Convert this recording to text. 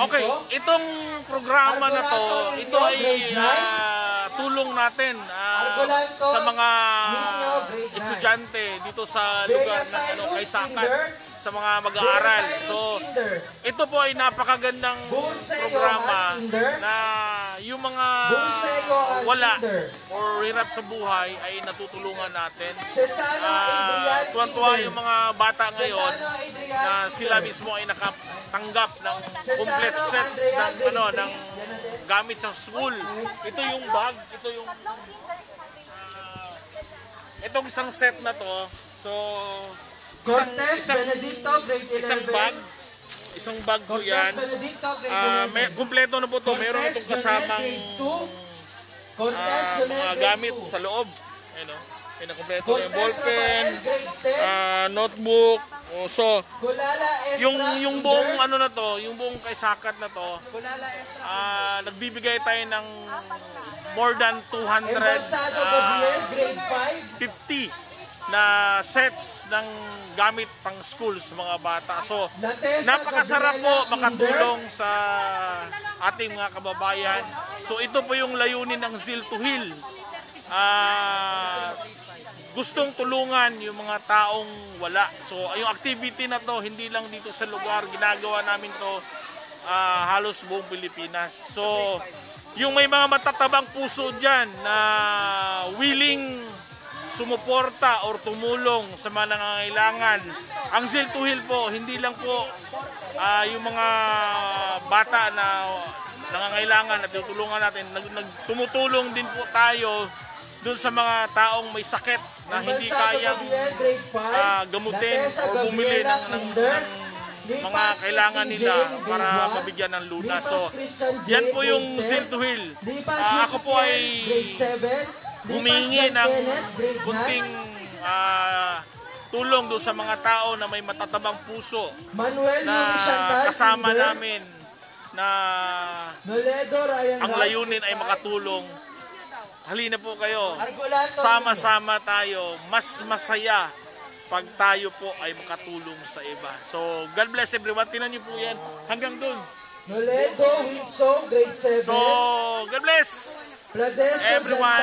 Okay, itong programa na to, ito ay tulong natin sa mga estudyante dito sa lugar ng Kaysakat, sa mga mag-aaral. So, ito po ay napakagandang programa na yung mga wala or hirap sa buhay ay natutulungan natin. Tuwan-tuwa yung mga bata ngayon na sila mismo ay nakatanggap ng complete set ng gamit sa school. Ito yung bag, ito yung itong isang set na to. So, isang bag po yan. Kumpleto na po to. Meron itong kasamang mga gamit sa loob. Ayun, kumpleto na yung ballpen, notebook. So, yung buong ano na to, yung buong Kaysakat na to, nagbibigay tayo ng more than 250 na sets ng gamit pang school sa mga bata. So, napakasarap po makatulong sa ating mga kababayan. So, ito po yung layunin ng Zeal to Heal. Gustong tulungan yung mga taong wala. So, yung activity na to, hindi lang dito sa lugar, ginagawa namin to halos buong Pilipinas. So, yung may mga matatabang puso dyan na willing sumuporta or tumulong sa mga nangangailangan. Ang Zeal to Heal po, hindi lang po yung mga bata na nangangailangan at tutulungan natin. Tumutulong din po tayo doon sa mga taong may sakit na hindi kayang gamutin o bumili ng mga kailangan nila para mabigyan ng lunas. So, yan po yung Zeal to Heal. Ako po ay humingi ng kunting tulong doon sa mga tao na may matatabang puso na kasama namin na ang layunin ay makatulong. Halina po kayo, sama-sama tayo, mas masaya pag tayo po ay makatulong sa iba. So, God bless everyone. Tinan niyo po yan hanggang doon. Noledo, Winso, grade 7. So, God bless everyone.